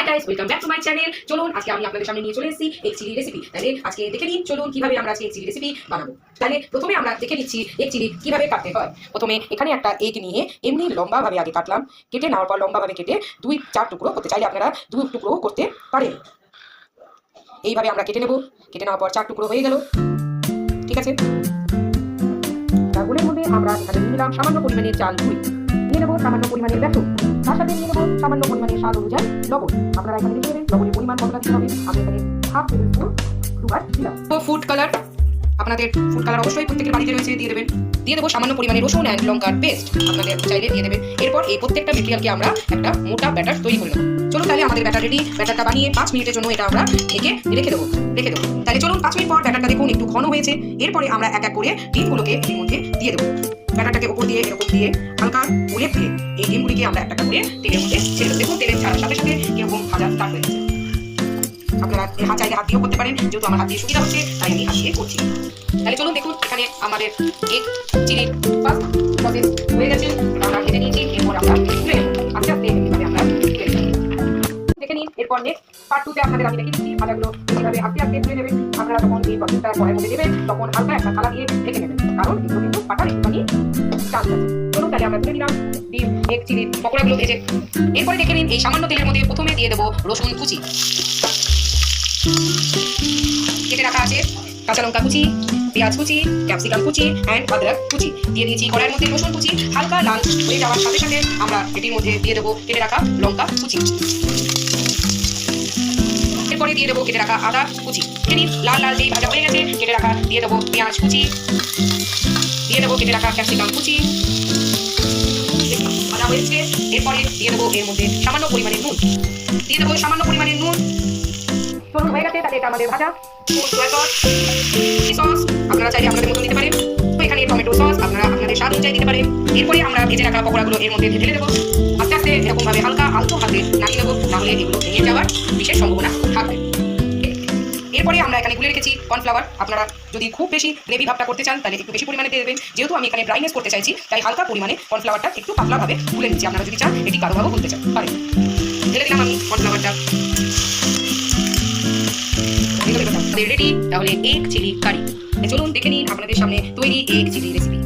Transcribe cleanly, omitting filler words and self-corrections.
Guys, welcome back to my channel. চলুন আজকে আমি আপনাদের সামনে নিয়ে চলে এসেছি এগ চিলি রেসিপি। তাহলে আজকে দেখে নিন, চলুন কিভাবে আমরা আজকে এগ চিলি রেসিপি বানাবো। তাহলে প্রথমে আমরা দেখে নিচ্ছি এগ চিলি কিভাবে কাটতে হয়। প্রথমে এখানে একটা এগ নিয়ে এমনি লম্বাভাবে আগে কাটলাম। কেটে নেওয়ার পর লম্বাভাবে কেটে 2-4 টুকরো করতে চাইলে আপনারা 2 টুকরো করতে পারেন। এইভাবে আমরা কেটে নেব। কেটে নেওয়ার পর 4 টুকরো হয়ে গেল। ঠিক আছে, তারপরের মধ্যে আমরা এখানে নিয়ে নিলাম সামান্য পরিমাণের চাল গুঁড়ি, নিয়ে নেবো সামান্য পরিমাণের বেসন, তার সাথে নিয়ে নেবো সামান্য পরিমাণের স্বাদ অনুযায়ী লবণ। আপনারা এখানে দেখে নেবেন লবণের পরিমাণ কতটা দিতে হবে। আমি এখানে হাফ টেবিল স্পুন সুগার দিলাম। ফুড কালার, আপনাদের ফুড কালার অবশ্যই প্রত্যেকের বাড়িতে রয়েছে, দিয়ে দেবেন। দিয়ে দেবো সামান্য পরিমাণে রসুন অ্যান্ড লঙ্কার পেস্ট, আপনাদের চাইলে দিয়ে দেবেন। এরপর এই প্রত্যেকটা মেটেরিয়ালকে আমরা একটা মোটা ব্যাটার তৈরি করে নেবো। চলুন তাহলে আমাদের ব্যাটার রেডি। ব্যাটারটা বানিয়ে 5 মিনিটের জন্য এটা আমরা ঢেকে রেখে দেবো। তাহলে চলুন 5 মিনিট পর ব্যাটারটা দেখুন একটু ঘন হয়েছে। এরপরে আমরা এক এক করে ডিমগুলোকে এর মধ্যে দিয়ে দেবো। ব্যাটারটাকে উপর দিয়ে এরকম দিয়ে হালকা উল্টে দিয়ে এই ডিমগুলিকে আমরা একটা করে তেলের মধ্যে ছেড়ে দেবো। দেখুন তেলের ছাড়ার সাথে সাথে এরকম ভাজা স্টার্ট হয়ে গেছে। আপনারা হাত চাইলে হাত দিয়েও করতে পারেন, যেহেতু আমার হাত দিয়ে সুবিধা হচ্ছে তাই আমি হাত দিয়ে করছি। তাহলে চলুন দেখুন এখানে আমাদের এগ চিলির ফার্স্ট প্রসেস হয়ে গেছে। আমরা ভেজে নিয়েছি, এরপর আমরা তুলে নেব। আস্তে আস্তে এইভাবে আমরা তুলে নেব। দেখে নিন এরপর নেক্সট পার্ট 2 তে আপনাদের আমি দেখিয়ে দিচ্ছি ভাজাগুলো এইভাবে আস্তে আস্তে তুলে নেবেন। আপনারা যখন এই প্রসেসটা কড়াইয়ের মধ্যে দেবেন তখন হালকা একটা থালা দিয়ে ঢেকে নেবেন, কারণ এগুলো কিন্তু পাটার একটুখানি চান্স আছে। চলুন তাহলে আমরা তুলে নিলাম ডিম এগ চিলির পকোড়াগুলো ভেজে। এরপরে দেখে নিন এই সামান্য তেলের মধ্যে প্রথমে দিয়ে দেবো রসুন কুচি, কেটে রাখা আছে কাঁচা লঙ্কা কুচি, পেঁয়াজ কুচি, ক্যাপসিকাম কুচি অ্যান্ড আদরক কুচি দিয়ে দিয়েছি। কড়াইয়ের মধ্যে রসুন কুচি হালকা লাল হয়ে যাওয়ার সাথে সাথে আমরা এটির মধ্যে দিয়ে দেবো কেটে রাখা লঙ্কা কুচি। এরপরে দিয়ে দেবো কেটে রাখা আদা কুচি। লাল লাল যেই ভাজা হয়ে গেছে কেটে রাখা দিয়ে দেবো পেঁয়াজ কুচি, দিয়ে দেবো কেটে রাখা ক্যাপসিকাম কুচি। ভাজা হয়েছে, এরপরে দিয়ে দেবো এর মধ্যে সামান্য পরিমাণে নুন, দিয়ে দেবো সামান্য পরিমাণে নুন। চলুন হয়ে গেছে, তাহলে এটা আমাদের ভাজা। সস আপনারা চাইলে আপনাদের মতো দিতে পারেন। তো এখানে টমেটো সস আপনারা আপনাদের স্বাদ অনুযায়ী দিতে পারেন। এরপরে আমরা ভেজে রাখা পকোড়াগুলো এর মধ্যে ঢেলে দেবো। আস্তে আস্তে এরকমভাবে হালকা আলতো হাতে নামিয়ে দেবো, নাহলে এগুলো ভেঙে যাওয়ার বিশেষ সম্ভাবনা থাকবে। এরপরে আমরা এখানে গুলে রেখেছি কর্নফ্লাওয়ার। আপনারা যদি খুব বেশি গ্রেভি ভাবটা করতে চান তাহলে একটু বেশি পরিমাণে দিয়ে দেবেন। যেহেতু আমি এখানে ড্রাইনেস করতে চাইছি তাই হালকা পরিমাণে কর্নফ্লাওয়ারটা একটু পাতলাভাবে গুলে নিচ্ছি। আপনারা যদি চান এটি গাঢ়ভাবে গুলতে চান পারেন। ঢেলে দিলাম আমি কর্নফ্লাওয়ারটা। রেডি তাহলে এগ চিলি কারি। চলুন দেখে নিন আপনাদের সামনে তৈরি এগ চিলি রেসিপি।